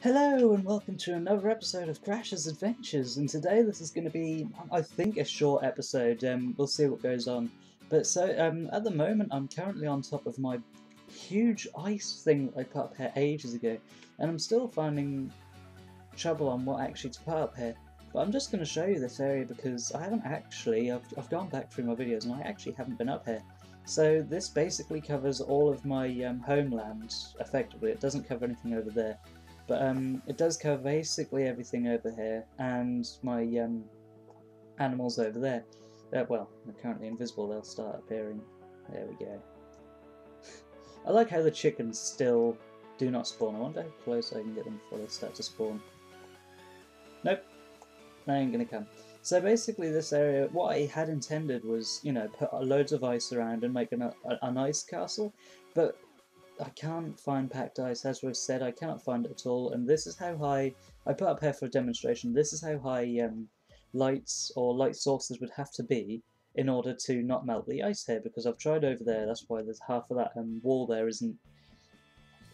Hello and welcome to another episode of Crash's Adventures, and today this is going to be, I think, a short episode. We'll see what goes on. But at the moment I'm currently on top of my huge ice thing that I put up here ages ago, and I'm still finding trouble on what actually to put up here. But I'm just going to show you this area because I haven't actually, I've gone back through my videos and I actually haven't been up here. So this basically covers all of my homeland, effectively. It doesn't cover anything over there. But it does cover basically everything over here, and my animals over there. Well, they're currently invisible, they'll start appearing. There we go. I like how the chickens still do not spawn. I wonder how close I can get them before they start to spawn. Nope, they ain't gonna come. So basically this area, what I had intended was, you know, put loads of ice around and make an ice castle, but I can't find packed ice, as we've said, I cannot find it at all, and this is how high, I put up here for a demonstration, this is how high lights or light sources would have to be in order to not melt the ice here, because I've tried over there, that's why there's half of that wall there isn't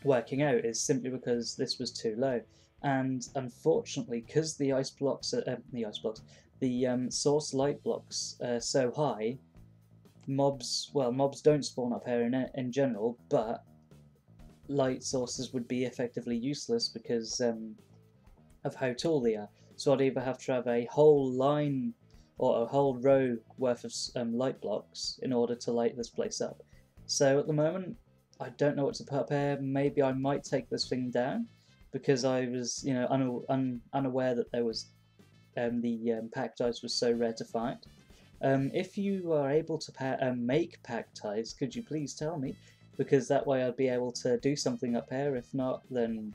working out, is simply because this was too low. And unfortunately, because the ice blocks, the source light blocks are so high, mobs don't spawn up here in general, but light sources would be effectively useless because of how tall they are. So I'd either have to have a whole line or a whole row worth of light blocks in order to light this place up. So at the moment, I don't know what to put up here. Maybe I might take this thing down because I was, you know, unaware that there was the packed ice was so rare to find. If you are able to make packed ice, could you please tell me? Because that way I'd be able to do something up here. If not, then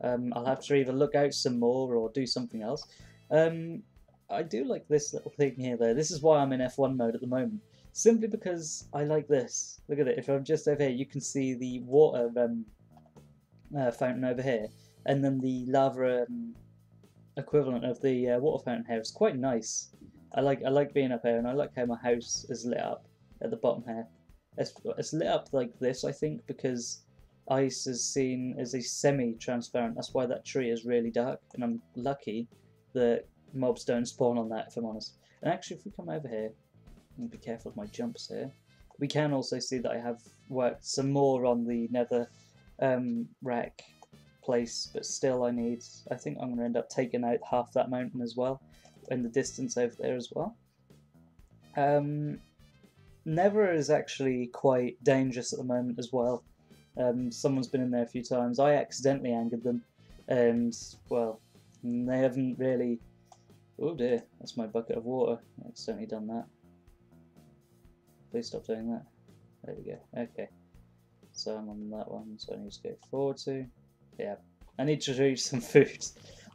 I'll have to either look out some more or do something else. I do like this little thing here though. This is why I'm in F1 mode at the moment. Simply because I like this. Look at it. If I'm just over here, you can see the water fountain over here. And then the lava equivalent of the water fountain here. It's quite nice. I like being up here, and I like how my house is lit up at the bottom here. It's lit up like this, I think, because ice is seen as a semi-transparent. That's why that tree is really dark, and I'm lucky that mobs don't spawn on that, if I'm honest. And actually, if we come over here, and be careful of my jumps here, we can also see that I have worked some more on the nether rack place, but still I think I'm going to end up taking out half that mountain as well, in the distance over there as well. Nether is actually quite dangerous at the moment as well. Someone's been in there a few times. I accidentally angered them, and, well, they haven't really... Oh dear, that's my bucket of water. I've certainly done that. Please stop doing that. There we go. Okay. So I'm on that one, so I need to go forward to... Yeah. I need to do some food.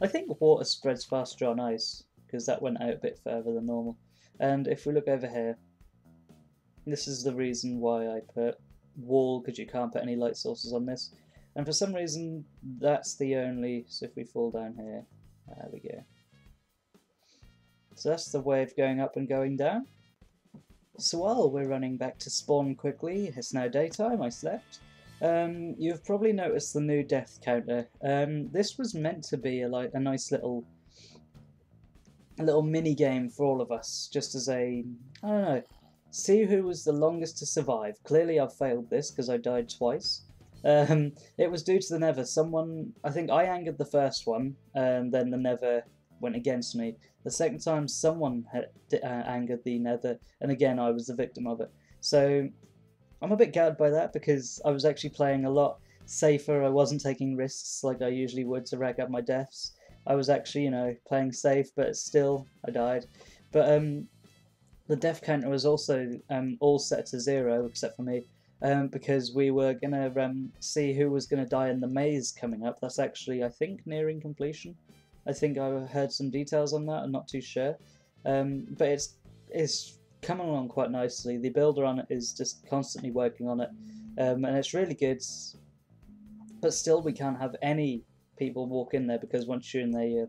I think water spreads faster on ice, because that went out a bit further than normal. And if we look over here, this is the reason why I put wall, because you can't put any light sources on this. And for some reason, that's the only... So if we fall down here, there we go. So that's the way of going up and going down. So while we're running back to spawn quickly, it's now daytime, I slept. You've probably noticed the new death counter. This was meant to be a nice little mini game for all of us, just as a, I don't know, see who was the longest to survive. Clearly I've failed this because I died twice. It was due to the Nether. I think I angered the first one, and then the Nether went against me. The second time someone had angered the Nether, and again I was the victim of it. So I'm a bit gutted by that because I was actually playing a lot safer. I wasn't taking risks like I usually would to rack up my deaths. I was actually, you know, playing safe, but still I died. But the death counter was also all set to 0 except for me, because we were gonna see who was gonna die in the maze coming up. That's actually, I think, nearing completion. I think I heard some details on that. I'm not too sure, but it's coming along quite nicely. The builder on it is just constantly working on it, and it's really good. But still, we can't have any people walk in there because once you're in there,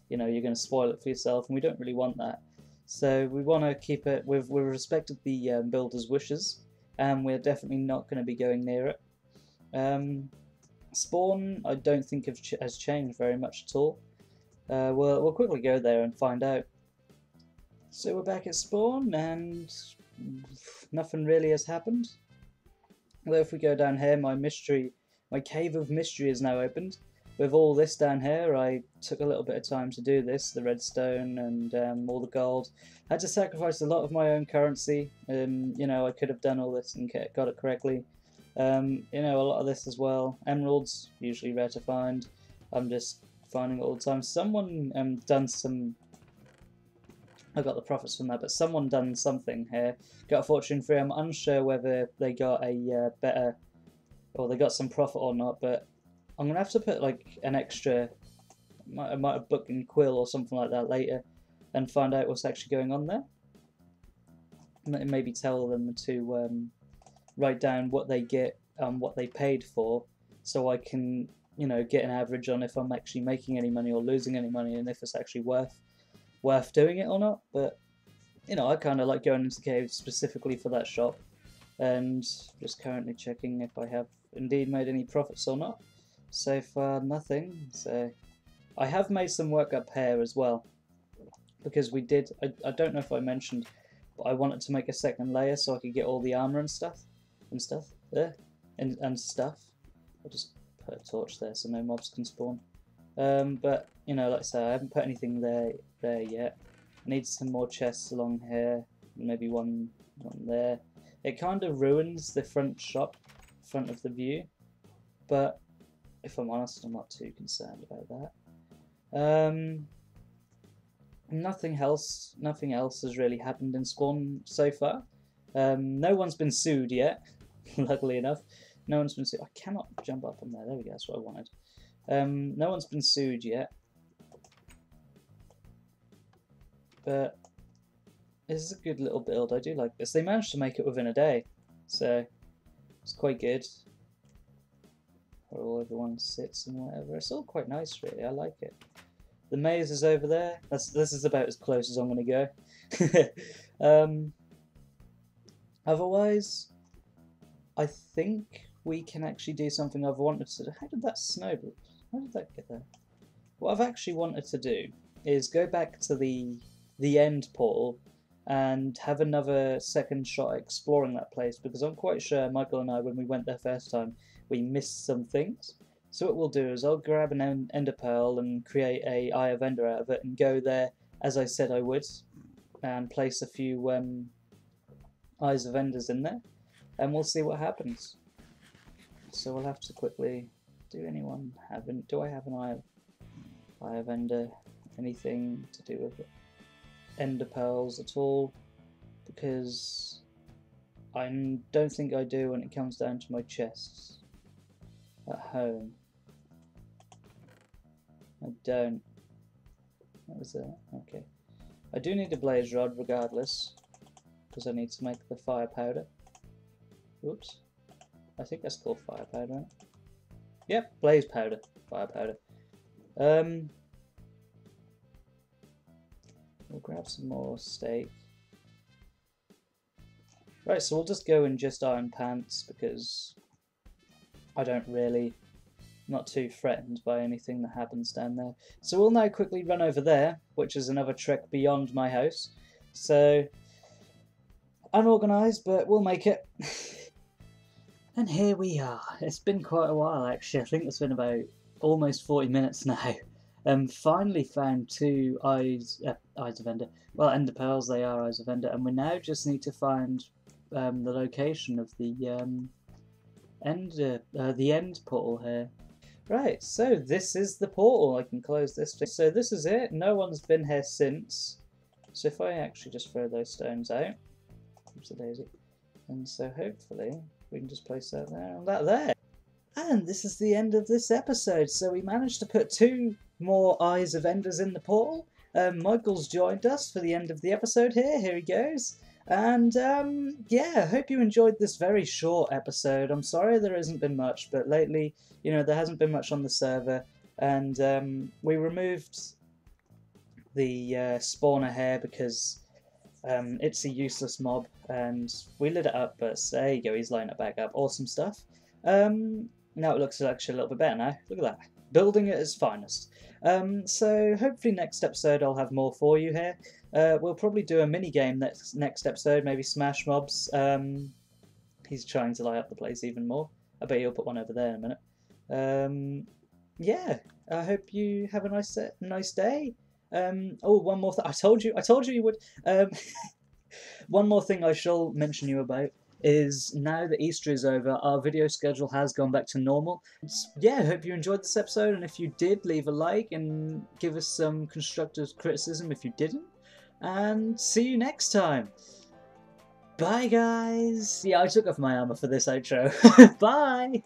you know, you're going to spoil it for yourself, and we don't really want that. So we want to keep it. We've respected the builder's wishes, and we're definitely not going to be going near it. Spawn, I don't think has changed very much at all. We'll quickly go there and find out. So we're back at spawn, and nothing really has happened. Although if we go down here, my cave of mystery is now opened. With all this down here, I took a little bit of time to do this, the redstone and all the gold. I had to sacrifice a lot of my own currency. You know, I could have done all this and got it correctly. You know, a lot of this as well. Emeralds, usually rare to find. I'm just finding it all the time. Someone done some... I got the profits from that, but someone done something here. Got a fortune free. I'm unsure whether they got a better... or they got some profit or not, but I'm going to have to put like an extra... I might have booked in Quill or something like that later and find out what's actually going on there. Maybe tell them to write down what they get and what they paid for, so I can, you know, get an average on if I'm actually making any money or losing any money, and if it's actually worth doing it or not. But you know, I kind of like going into caves specifically for that shop, and just currently checking if I have indeed made any profits or not. So far nothing. So I have made some work up here as well, because we did, I don't know if I mentioned, but I wanted to make a second layer so I could get all the armor and stuff there and stuff. I'll just put a torch there so no mobs can spawn. But you know, like I say, I haven't put anything there yet. I need some more chests along here, maybe one there. It kind of ruins the front of the view, but if I'm honest, I'm not too concerned about that. Nothing else has really happened in spawn so far. No one's been sued yet, luckily enough. No one's been sued. I cannot jump up on there. There we go. That's what I wanted. No one's been sued yet, but this is a good little build. I do like this. They managed to make it within a day, so it's quite good. Where everyone sits and whatever. It's all quite nice, really. I like it. The maze is over there. This is about as close as I'm going to go. Otherwise, I think we can actually do something I've wanted to do. How did that snow? How did that get there? What I've actually wanted to do is go back to the end portal and have another second shot at exploring that place, because I'm quite sure Michael and I, when we went there first time, we missed some things. So what we'll do is I'll grab an ender pearl and create a Eye of Ender out of it and go there as I said I would, and place a few Eyes of Enders in there, and we'll see what happens. So we'll have to quickly... Do I have an Eye of Ender? Anything to do with ender pearls at all? Because I don't think I do when it comes down to my chests at home. I don't. What was that? Okay. I do need a blaze rod regardless, because I need to make the fire powder. Oops. I think that's called fire powder, right? Yep, blaze powder. Fire powder. We'll grab some more steak. Right, so we'll just go in just iron pants, because I don't really... not too threatened by anything that happens down there. So we'll now quickly run over there, which is another trek beyond my house. So, unorganised, but we'll make it. And here we are. It's been quite a while actually. I think it's been about almost 40 minutes now. Finally found two Eyes of Ender. Well, Ender Pearls, they are Eyes of Ender. And we now just need to find the location of the end portal here. Right, so this is the portal. I can close this. So this is it. No one's been here since. So if I actually just throw those stones out, oops a daisy, and so hopefully we can just place that there and that there. And this is the end of this episode. So we managed to put 2 more Eyes of Enders in the portal. Michael's joined us for the end of the episode here. Here he goes. And yeah, I hope you enjoyed this very short episode. I'm sorry there hasn't been much, but lately, you know, there hasn't been much on the server. And we removed the spawner here because it's a useless mob, and we lit it up, but there you go, he's lighting it back up. Awesome stuff. Now it looks actually a little bit better now. Look at that. Building at its finest. So hopefully next episode I'll have more for you here. We'll probably do a mini game next episode, maybe Smash Mobs. He's trying to light up the place even more. I bet he'll put one over there in a minute. Yeah, I hope you have a nice day. Oh, one more thing. I told you you would. One more thing I shall mention you about is now that Easter is over, our video schedule has gone back to normal. Yeah, I hope you enjoyed this episode, and if you did, leave a like and give us some constructive criticism if you didn't. And see you next time. Bye, guys. Yeah, I took off my armor for this outro. Bye.